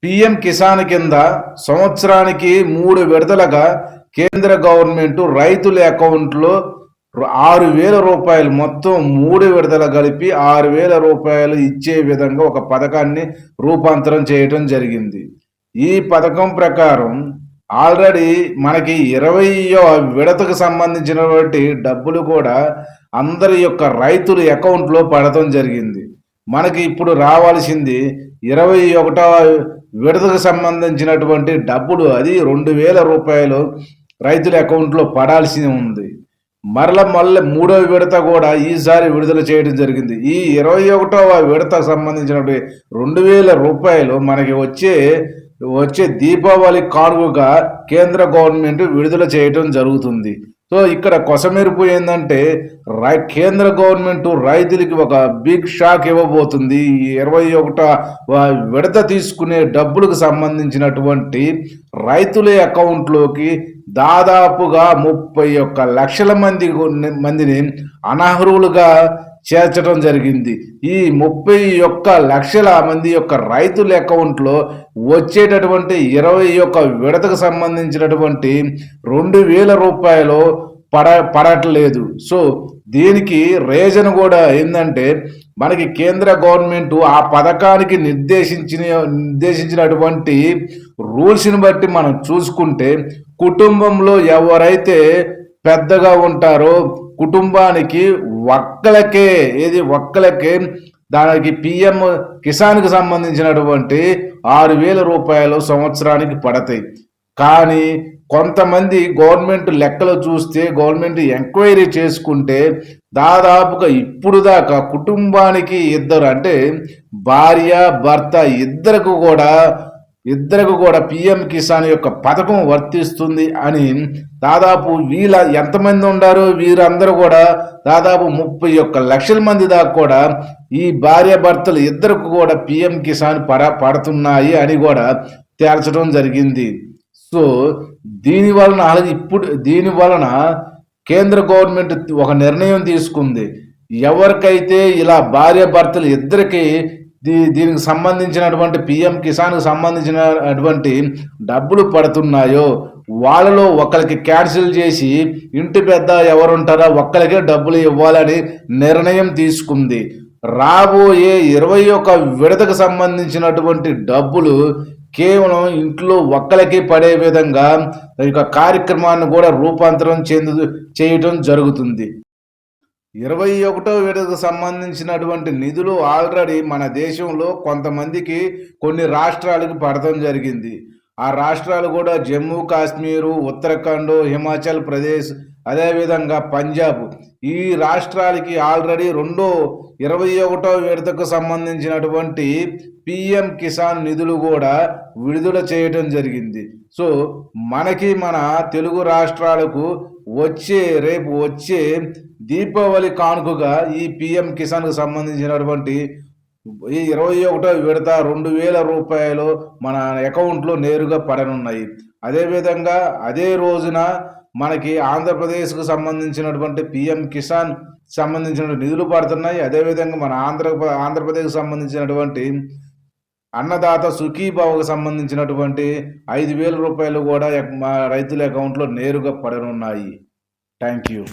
PM Kisan కింద సంవత్సరానికి 3 విడతలుగా కేంద్ర గవర్నమెంట్ రైతుల అకౌంట్లో 6,000 రూపాయలు, మొత్తం 3 విడతలు కలిపి 6,000 రూపాయలు ఇచ్చే విధంగా ఒక పథకాన్ని రూపాంతరం చేయటం జరిగింది. ఈ పథకం ప్రకారం ఆల్రెడీ మనకి 20వ విడతకు సంబంధించినటువంటి డబ్బులు కూడా అందరి యొక్క రైతుల అకౌంట్లో పడటం జరిగింది. మనకి ఇప్పుడు రావాల్సింది 21వ విడతకు సంబంధించినటువంటి డబ్బులు, అది 2,000 రూపాయలు రైతుల అకౌంట్లో పడాల్సి ఉంది. మళ్ళీ 3వ విడత కూడా ఈసారి విడుదల చేయడం జరిగింది. ఈ 21వ విడతకు సంబంధించినటువంటి 2,000 రూపాయలు మనకి వచ్చే దీపావళి కానుకగా కేంద్ర గవర్నమెంట్ విడుదల చేయడం జరుగుతుంది. సో ఇక్కడ కొసమెరుపు ఏంటంటే కేంద్ర గవర్నమెంట్ రైతులకి ఒక బిగ్ షాక్ ఇవ్వబోతుంది. ఈ 21వ విడత తీసుకునే డబ్బులకు సంబంధించినటువంటి రైతుల అకౌంట్లోకి దాదాపుగా 31 లక్షల మందిని అనర్హులుగా చేర్చడం జరిగింది. ఈ 31 లక్షల మంది యొక్క రైతుల అకౌంట్లో వచ్చేటటువంటి 21 విడతకు సంబంధించినటువంటి 2,000 రూపాయలు పడట్లేదు. సో దీనికి రీజన్ కూడా ఏంటంటే, మనకి కేంద్ర గవర్నమెంట్ ఆ పథకానికి నిర్దేశించినటువంటి రూల్స్ని బట్టి మనం చూసుకుంటే, కుటుంబంలో ఎవరైతే పెద్దగా ఉంటారో కుటుంబానికి ఒక్కలకే దానికి పిఎం కిసాన్కి సంబంధించినటువంటి 6,000 రూపాయలు సంవత్సరానికి పడతాయి. కానీ కొంతమంది గవర్నమెంట్ లెక్కలు చూస్తే, గవర్నమెంట్ ఎంక్వైరీ చేసుకుంటే దాదాపుగా ఇప్పుడు దాకా కుటుంబానికి ఇద్దరు, అంటే భార్య భర్త ఇద్దరికి కూడా పిఎం కిసాన్ యొక్క పథకం వర్తిస్తుంది అని దాదాపు ఎంతమంది ఉన్నారు, వీరందరూ కూడా దాదాపు 31 లక్షల మంది దాకా కూడా ఈ భార్య భర్తలు ఇద్దరికి కూడా పిఎం కిసాన్ పడుతున్నాయి అని కూడా తేల్చడం జరిగింది. సో దీనివలన కేంద్ర గవర్నమెంట్ ఒక నిర్ణయం తీసుకుంది. ఎవరికైతే ఇలా భార్య భర్తలు ఇద్దరికి దీనికి సంబంధించినటువంటి పిఎం కిసాన్కి సంబంధించినటువంటి డబ్బులు పడుతున్నాయో వాళ్ళలో ఒకరికి క్యాన్సిల్ చేసి ఇంటి పెద్ద ఎవరుంటారో ఒక్కరికే డబ్బులు ఇవ్వాలని నిర్ణయం తీసుకుంది. రాబోయే 21 విడతకు సంబంధించినటువంటి డబ్బులు కేవలం ఇంట్లో ఒక్కరికి పడే విధంగా ఈ కార్యక్రమాన్ని కూడా రూపాంతరం చేయడం జరుగుతుంది. 21వ విడతకు సంబంధించినటువంటి నిధులు ఆల్రెడీ మన దేశంలో కొంతమందికి కొన్ని రాష్ట్రాలకు పడటం జరిగింది. ఆ రాష్ట్రాలు కూడా జమ్మూ కాశ్మీరు, ఉత్తరాఖండ్, హిమాచల్ ప్రదేశ్, అదేవిధంగా పంజాబ్. ఈ రాష్ట్రాలకి ఆల్రెడీ 21వ విడతకు సంబంధించినటువంటి పిఎం కిసాన్ నిధులు కూడా విడుదల చేయడం జరిగింది. సో మన తెలుగు రాష్ట్రాలకు రేపు వచ్చే దీపావళి కానుకగా ఈ పిఎం కిసాన్కు సంబంధించినటువంటి ఈ 21వ విడత 2,000 రూపాయలు మన అకౌంట్లో నేరుగా పడనున్నాయి. అదేవిధంగా అదే రోజున మనకి ఆంధ్రప్రదేశ్కు సంబంధించినటువంటి పిఎం కిసాన్ సంబంధించిన నిధులు పడుతున్నాయి. అదేవిధంగా మన ఆంధ్రప్రదేశ్కు సంబంధించినటువంటి అన్నదాత సుఖీభావకు సంబంధించినటువంటి 5,000 రూపాయలు కూడా రైతుల అకౌంట్లో నేరుగా పడనున్నాయి. Thank you.